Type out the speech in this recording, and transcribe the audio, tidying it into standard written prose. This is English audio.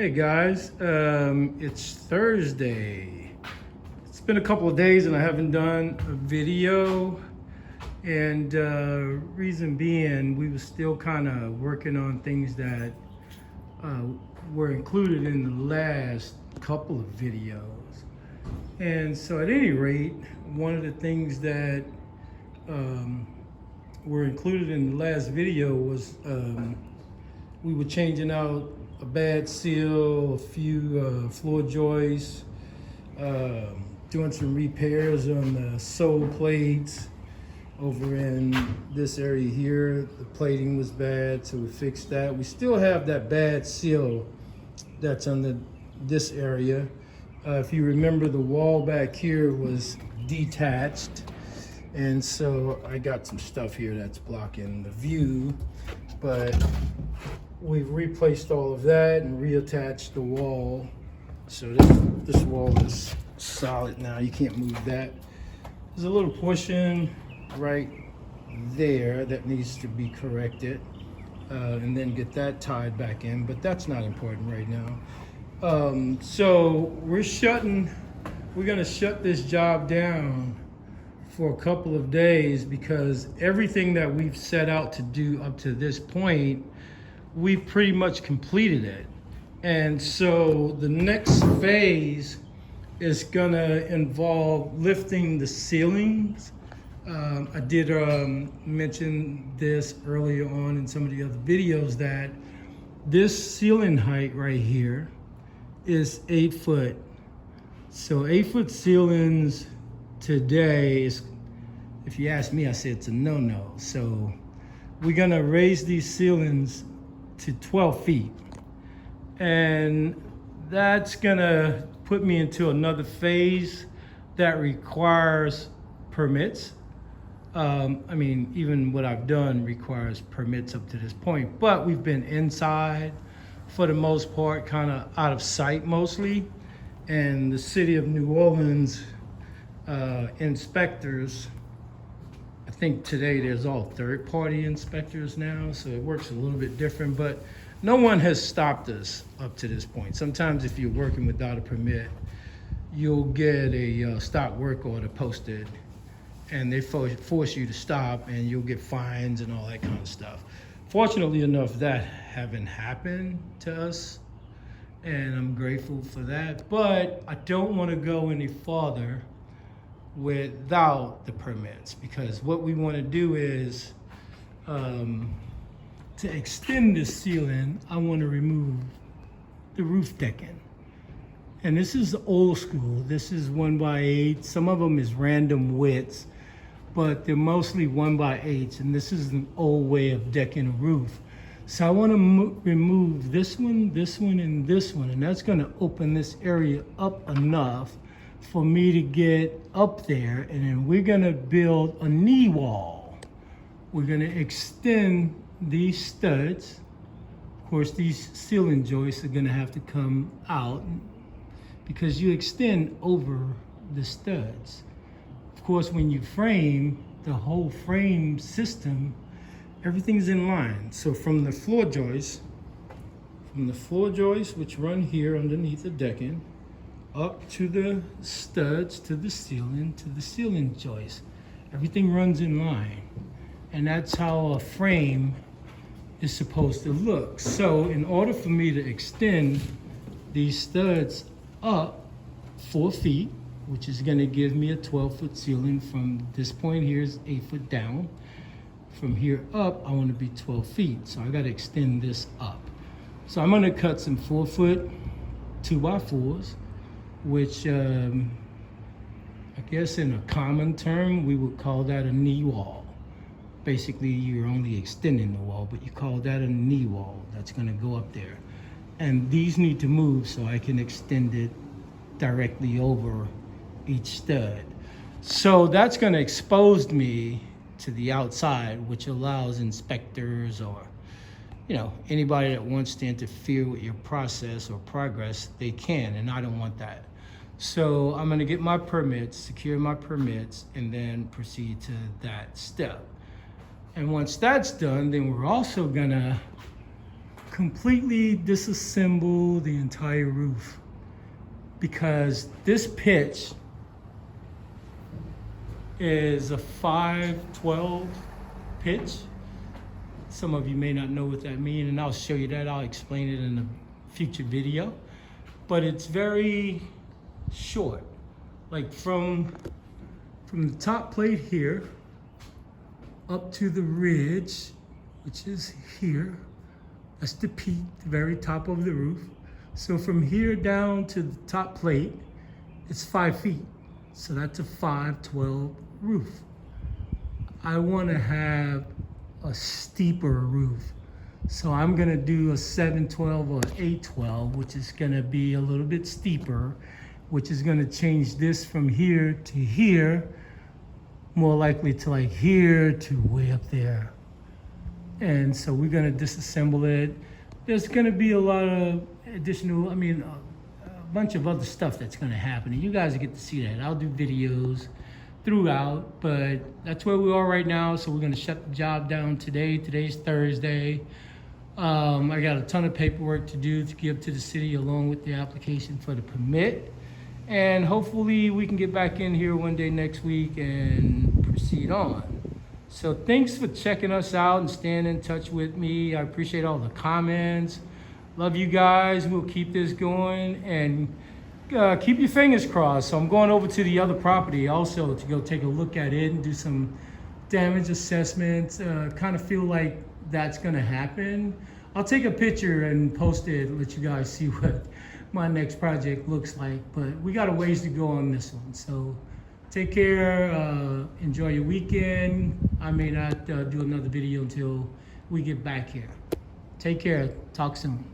Hey guys, it's Thursday. It's been a couple of days and I haven't done a video, and reason being we were still kind of working on things that were included in the last couple of videos. And so at any rate, one of the things that were included in the last video was we were changing out a bad seal, a few floor joists, doing some repairs on the sole plates over in this area here. The plating was bad, so we fixed that. We still have that bad seal that's on this area. If you remember, the wall back here was detached, and so I got some stuff here that's blocking the view, but we've replaced all of that and reattached the wall. So this wall is solid now. You can't move that. There's a little portion right there that needs to be corrected, and then get that tied back in, but that's not important right now. So we're gonna shut this job down for a couple of days because everything that we've set out to do up to this point, we've pretty much completed it. And so the next phase is gonna involve lifting the ceilings. I did mention this earlier on in some of the other videos that this ceiling height right here is 8 foot. So 8-foot ceilings today is, if you ask me, I say it's a no-no. So we're gonna raise these ceilings to 12 feet. And that's gonna put me into another phase that requires permits. I mean, even what I've done requires permits up to this point, but we've been inside for the most part, kind of out of sight mostly. And the city of New Orleans inspectors, I think today there's all third-party inspectors now, so it works a little bit different, but no one has stopped us up to this point. Sometimes if you're working without a permit, you'll get a stop work order posted, and they force you to stop, and you'll get fines and all that kind of stuff. Fortunately enough, that haven't happened to us, and I'm grateful for that, but I don't want to go any farther without the permits, because what we want to do is to extend the ceiling. I want to remove the roof decking, and this is old school. This is 1x8. Some of them is random widths, but they're mostly 1x8s, and this is an old way of decking a roof. So I want to remove this one, and this one, and that's going to open this area up enough for me to get up there, and then we're gonna build a knee wall. We're gonna extend these studs. Of course, these ceiling joists are gonna have to come out because you extend over the studs. Of course, when you frame, the whole frame system, everything's in line. So from the floor joists, which run here underneath the decking, up to the studs, to the ceiling joist. Everything runs in line. And that's how a frame is supposed to look. So in order for me to extend these studs up 4 feet, which is gonna give me a 12-foot ceiling from this point here is 8 foot down. From here up, I wanna be 12 feet. So I gotta extend this up. So I'm gonna cut some 4-foot 2x4s, which I guess in a common term, we would call that a knee wall. Basically, you're only extending the wall, but you call that a knee wall that's gonna go up there. And these need to move so I can extend it directly over each stud. So that's gonna expose me to the outside, which allows inspectors or anybody that wants to interfere with your process or progress, they can, and I don't want that. So I'm gonna get my permits, secure my permits, and then proceed to that step. And once that's done, then we're also gonna completely disassemble the entire roof, because this pitch is a 512 pitch. Some of you may not know what that means, and I'll show you that. I'll explain it in a future video. But it's very short, like from the top plate here up to the ridge, which is here. That's the peak, the very top of the roof. So from here down to the top plate, it's 5 feet. So that's a 512 roof. I want to have a steeper roof. So I'm gonna do a 712 or 812, which is gonna be a little bit steeper, which is gonna change this from here to here, more likely to like here to way up there. And so we're gonna disassemble it. There's gonna be a lot of additional, a bunch of other stuff that's gonna happen. And you guys get to see that. I'll do videos throughout, but that's where we are right now. So we're gonna shut the job down today. Today's Thursday. I got a ton of paperwork to do to give to the city along with the application for the permit. And hopefully we can get back in here one day next week and proceed on. So thanks for checking us out and staying in touch with me. I appreciate all the comments. Love you guys. We'll keep this going, and keep your fingers crossed. So I'm going over to the other property also to go take a look at it and do some damage assessments. Kind of feel like that's gonna happen. I'll take a picture and post it, let you guys see what my next project looks like. But we got a ways to go on this one. So take care, enjoy your weekend. I may not do another video until we get back here. Take care, talk soon.